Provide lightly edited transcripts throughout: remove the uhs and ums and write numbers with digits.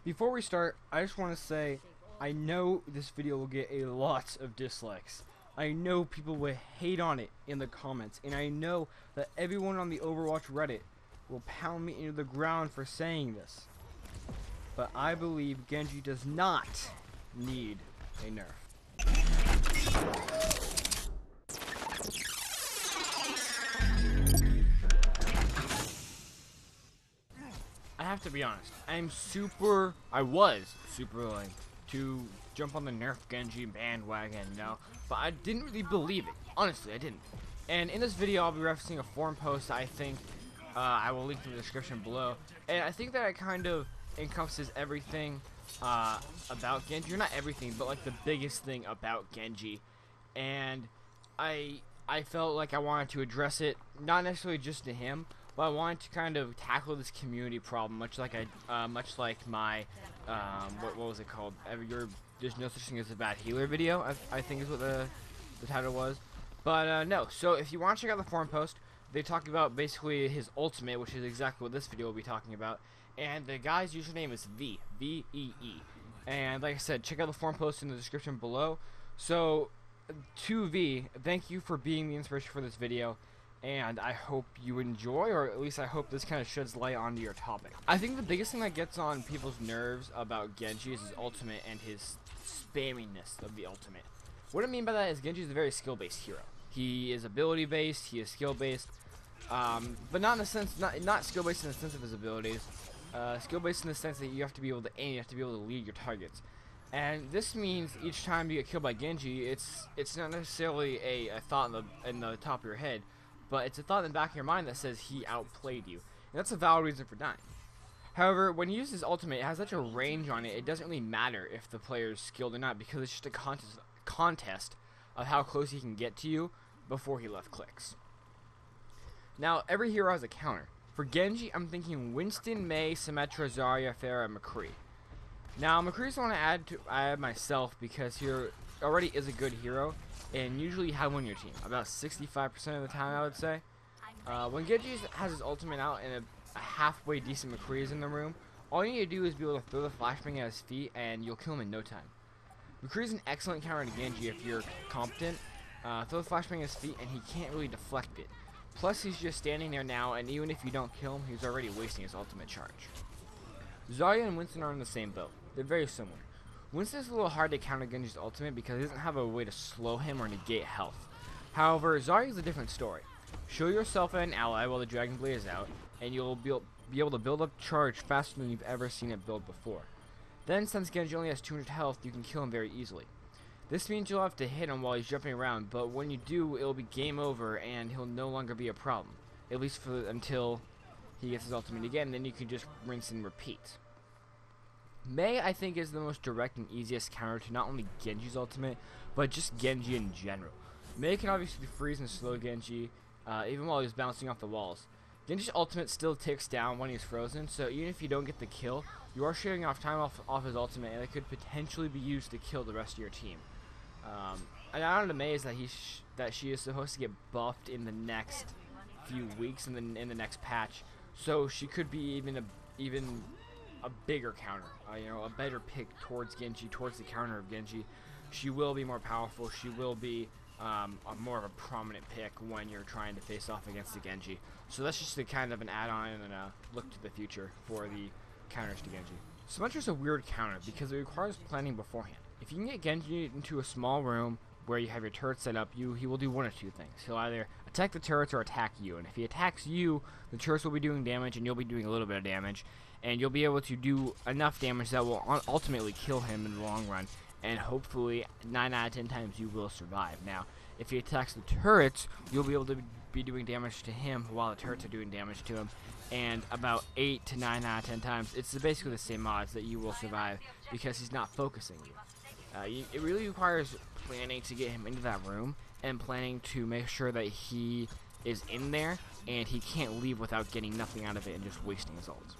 Before we start, I just want to say, I know this video will get a lot of dislikes. I know people will hate on it in the comments, and I know that everyone on the Overwatch Reddit will pound me into the ground for saying this. But I believe Genji does not need a nerf. I have to be honest, I was super willing to jump on the Nerf Genji bandwagon, but I didn't really believe it. Honestly, I didn't. And in this video, I'll be referencing a forum post I think I will link in the description below. And I think that it kind of encompasses everything about Genji, or not everything, but like the biggest thing about Genji. And I felt like I wanted to address it, not necessarily just to him, but I wanted to kind of tackle this community problem, much like my what was it called? There's no such thing as a bad healer video. I think is what the title was. But no. So if you want to check out the forum post, they talk about basically his ultimate, which is exactly what this video will be talking about. And the guy's username is VEE. And like I said, check out the forum post in the description below. So to V, thank you for being the inspiration for this video. And I hope you enjoy, or at least I hope this kind of sheds light onto your topic. I think the biggest thing that gets on people's nerves about Genji is his ultimate and his spamminess of the ultimate. What I mean by that is Genji is a very skill-based hero. He is ability-based, he is skill-based, but not in the sense, not skill-based in the sense of his abilities. Skill-based in the sense that you have to be able to aim, you have to be able to lead your targets. And this means each time you get killed by Genji, it's not necessarily a thought in the top of your head, but it's a thought in the back of your mind that says he outplayed you. And that's a valid reason for dying. However, when you use his ultimate, it has such a range on it, it doesn't really matter if the player is skilled or not, because it's just a contest of how close he can get to you before he left clicks. Now, every hero has a counter. For Genji, I'm thinking Winston, Mei, Symmetra, Zarya, Pharah, and McCree. Now, McCree's the one I add myself because he already is a good hero, and usually you have one on your team, about 65% of the time, I would say. When Genji has his ultimate out and a halfway decent McCree is in the room, all you need to do is be able to throw the flashbang at his feet, and you'll kill him in no time. McCree is an excellent counter to Genji if you're competent. Throw the flashbang at his feet, and he can't really deflect it. Plus, he's just standing there now, and even if you don't kill him, he's already wasting his ultimate charge. Zarya and Winston are in the same boat. They're very similar. Winston is a little hard to counter Genji's ultimate because he doesn't have a way to slow him or negate health. However, Zarya is a different story. Show yourself an ally while the Dragon Blade is out, and you'll be able to build up charge faster than you've ever seen it build before. Then, since Genji only has 200 health, you can kill him very easily. This means you'll have to hit him while he's jumping around, but when you do, it'll be game over, and he'll no longer be a problem. At least until he gets his ultimate again, then you can just rinse and repeat. Mei, I think, is the most direct and easiest counter to not only Genji's ultimate, but just Genji in general. Mei can obviously freeze and slow Genji, even while he's bouncing off the walls. Genji's ultimate still ticks down when he's frozen, so even if you don't get the kill, you are shaving off time off his ultimate, and it could potentially be used to kill the rest of your team. And I don't know, Mei is that she is supposed to get buffed in the next few weeks, in the next patch, so she could be even a bigger counter, a better pick towards Genji, towards the counter of Genji. She will be more powerful. She will be more of a prominent pick when you're trying to face off against the Genji. So that's just a kind of an add-on and a look to the future for the counters to Genji. Symmetra's a weird counter because it requires planning beforehand. If you can get Genji into a small room where you have your turret set up, he will do one of two things. He'll either attack the turrets or attack you, and if he attacks you, the turrets will be doing damage and you'll be doing a little bit of damage, and you'll be able to do enough damage that will ultimately kill him in the long run, and hopefully 9 out of 10 times you will survive. Now, if he attacks the turrets, you'll be able to be doing damage to him while the turrets are doing damage to him, and about 8 to 9 out of 10 times, it's basically the same odds that you will survive because he's not focusing you. It really requires planning to get him into that room and planning to make sure that he is in there and he can't leave without getting nothing out of it and just wasting his ult.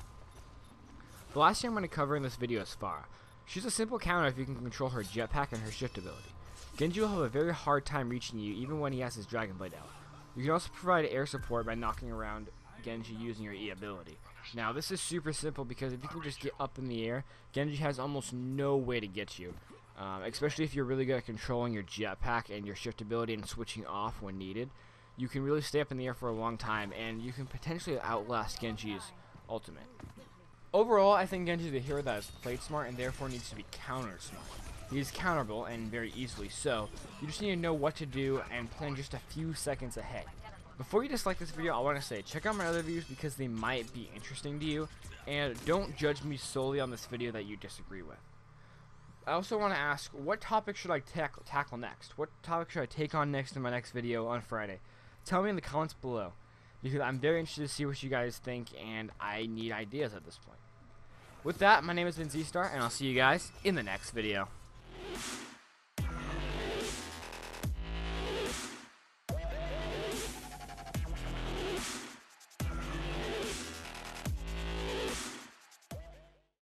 The last thing I'm going to cover in this video is Pharah. She's a simple counter if you can control her jetpack and her shift ability. Genji will have a very hard time reaching you even when he has his Dragon Blade out. You can also provide air support by knocking around Genji using your E ability. Now this is super simple because if you can just get up in the air, Genji has almost no way to get you. Especially if you're really good at controlling your jetpack and your shift ability and switching off when needed. You can really stay up in the air for a long time, and you can potentially outlast Genji's ultimate. Overall, I think Genji is a hero that is played smart and therefore needs to be countered smart. He is counterable and very easily so. You just need to know what to do and plan just a few seconds ahead. Before you dislike this video, I want to say check out my other videos because they might be interesting to you, and don't judge me solely on this video that you disagree with. I also want to ask, what topic should I tackle next? What topic should I take on next in my next video on Friday? Tell me in the comments below, because I'm very interested to see what you guys think, and I need ideas at this point. With that, my name has been Z-Star, and I'll see you guys in the next video.